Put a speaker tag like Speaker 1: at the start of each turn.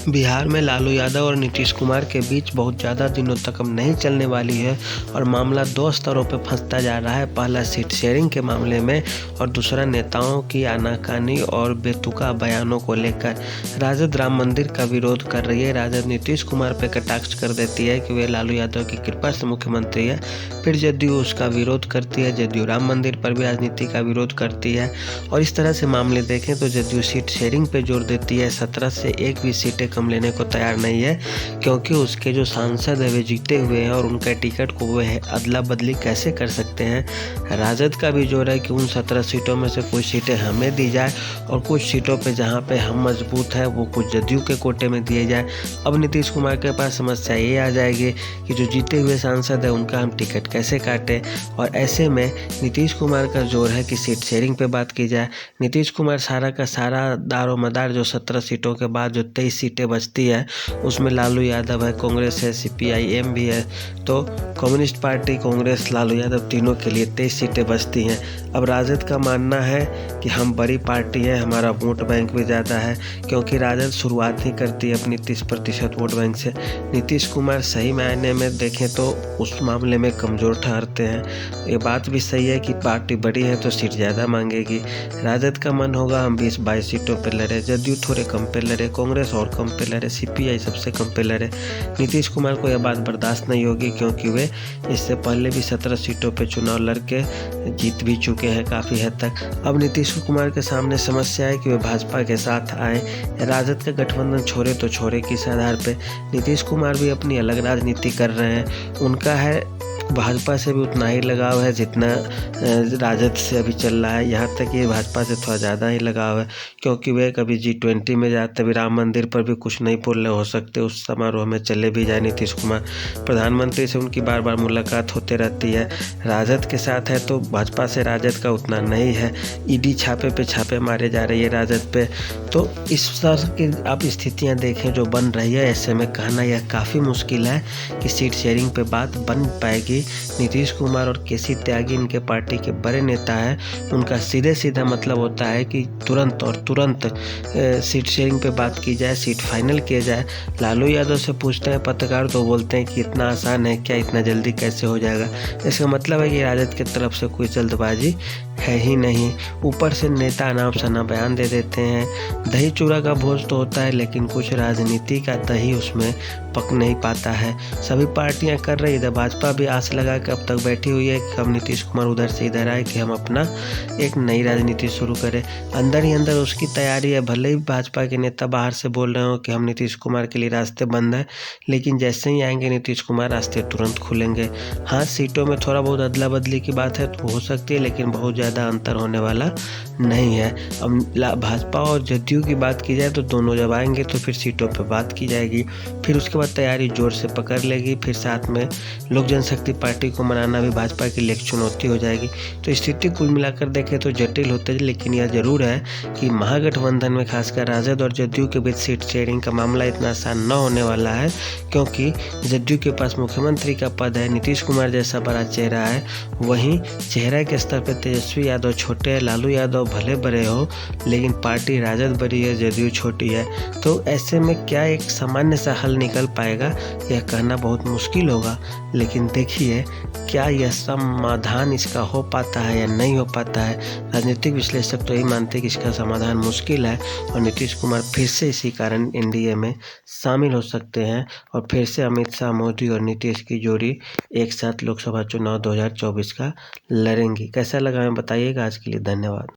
Speaker 1: बिहार में लालू यादव और नीतीश कुमार के बीच बहुत ज़्यादा दिनों तक अब नहीं चलने वाली है और मामला दो स्तरों पर फंसता जा रहा है। पहला सीट शेयरिंग के मामले में और दूसरा नेताओं की आनाकानी और बेतुका बयानों को लेकर। राजद राम मंदिर का विरोध कर रही है। राजद नीतीश कुमार पर कटाक्ष कर देती है कि वे लालू यादव की कृपा से मुख्यमंत्री है। फिर जदयू उसका विरोध करती है। जदयू राम मंदिर पर भी राजनीति का विरोध करती है और इस तरह से मामले देखें तो जदयू सीट शेयरिंग पे जोर देती है। 17 से एक भी सीटें कम लेने को तैयार नहीं है क्योंकि उसके जो सांसद है वे जीते हुए हैं और उनके टिकट को वे अदला बदली कैसे कर सकते हैं। राजद का भी जोर है कि उन 17 सीटों में से कुछ सीटें हमें दी जाए और कुछ सीटों पे जहां पे हम मजबूत है वो कुछ जदयू के कोटे में दिए जाए। अब नीतीश कुमार के पास समस्या ये आ जाएगी कि जो जीते हुए सांसद है उनका हम टिकट कैसे काटें और ऐसे में नीतीश कुमार का जोर है कि सीट शेयरिंग पे बात की जाए। नीतीश कुमार सारा का सारा दारो मदार जो 17 सीटों के बाद जो 23 सीटें बचती है उसमें लालू यादव है, कांग्रेस है, CPIM भी है। तो कम्युनिस्ट पार्टी, कांग्रेस, लालू यादव तीनों के लिए 23 सीटें बचती हैं। अब राजद का मानना है कि हम बड़ी पार्टी है, हमारा वोट बैंक भी ज़्यादा है क्योंकि राजद शुरुआत ही करती है अपनी 30% वोट बैंक से। नीतीश कुमार सही मायने में देखें तो उस मामले में कमज़ोर ठहरते हैं। ये बात भी सही है कि पार्टी बड़ी है तो सीट ज़्यादा मांगेगी। राजद का मन होगा हम 20-22 सीटों पर लड़े, जदयू थोड़े कम पे लड़े, कांग्रेस और कम पे लड़े, CPI सबसे कम पे लड़े। नीतीश कुमार को यह बात बर्दाश्त नहीं होगी क्योंकि वे इससे पहले भी 17 सीटों पे चुनाव लड़के जीत भी चुके हैं काफ़ी हद तक। अब नीतीश कुमार के सामने समस्या है कि वे भाजपा के साथ आए, राजद का गठबंधन छोड़े तो छोड़े किस आधार पे। नीतीश कुमार भी अपनी अलग राजनीति कर रहे हैं। उनका है भाजपा से भी उतना ही लगाव है जितना राजद से अभी चल रहा है। यहाँ तक ये भाजपा से थोड़ा ज़्यादा ही लगाव है क्योंकि वे कभी G20 में जाते भी राम मंदिर पर भी कुछ नहीं बोलने हो सकते, उस समारोह में चले भी जाए नीतीश कुमार। प्रधानमंत्री से उनकी बार बार मुलाकात होते रहती है। राजद के साथ है तो भाजपा से राजद का उतना नहीं है। ED छापे पे छापे मारे जा रही है राजद पे। तो इस तरह की आप स्थितियाँ देखें जो बन रही है, ऐसे में कहना यह काफ़ी मुश्किल है कि सीट शेयरिंग पे बात बन पाएगी। नीतीश कुमार और KC त्यागी इनके पार्टी के बड़े नेता हैं। उनका सीधे सीधा मतलब होता है कि तुरंत सीट शेयरिंग पे बात की जाए, सीट फाइनल किया जाए। लालू यादव से पूछते हैं पत्रकार तो बोलते हैं कि इतना आसान है क्या, इतना जल्दी कैसे हो जाएगा। इसका मतलब है कि राजद की तरफ से कोई जल्दबाजी है ही नहीं। ऊपर से नेता अनाप शनाप बयान दे देते हैं। दही चूड़ा का भोज तो होता है लेकिन कुछ राजनीति का दही उसमें पक नहीं पाता है। सभी पार्टियां कर रही, इधर भाजपा भी आस लगा के अब तक बैठी हुई है कि हम नीतीश कुमार उधर से इधर आए कि हम अपना एक नई राजनीति शुरू करें। अंदर ही अंदर उसकी तैयारी है। भले ही भाजपा के नेता बाहर से बोल रहे हो कि हम नीतीश कुमार के लिए रास्ते बंद हैं, लेकिन जैसे ही आएंगे नीतीश कुमार रास्ते तुरंत खुलेंगे। हाँ, सीटों में थोड़ा बहुत अदला बदली की बात है तो हो सकती है लेकिन बहुत ज़्यादा अंतर होने वाला नहीं है। अब भाजपा और जदयू की बात की जाए तो दोनों जब आएंगे तो फिर सीटों पर बात की जाएगी। फिर उसके बाद तैयारी जोर से पकड़ लेगी। फिर साथ में लोक जनशक्ति पार्टी को मनाना भी भाजपा की एक चुनौती हो जाएगी। तो स्थिति कुल मिलाकर देखें तो जटिल होते, लेकिन यह जरूर है कि महागठबंधन में खासकर राजद और जदयू के बीच सीट शेयरिंग का मामला इतना आसान न होने वाला है क्योंकि जदयू के पास मुख्यमंत्री का पद है, नीतीश कुमार जैसा बड़ा चेहरा है। वहीं चेहरे के स्तर पर तेजस्वी यादव छोटे हैं, लालू यादव भले बड़े हो लेकिन पार्टी राजद बड़ी है, जदयू छोटी है। तो ऐसे में क्या एक सामान्य सा हल निकल पाएगा यह कहना बहुत मुश्किल होगा। लेकिन देखिए क्या यह समाधान इसका हो पाता है या नहीं हो पाता है। राजनीतिक विश्लेषक तो यही मानते हैं कि इसका समाधान मुश्किल है और नीतीश कुमार फिर से इसी कारण NDA में शामिल हो सकते हैं और फिर से अमित शाह, मोदी और नीतीश की जोड़ी एक साथ लोकसभा चुनाव 2024 का लड़ेंगी। कैसा लगा हमें बताइएगा। आज के लिए धन्यवाद।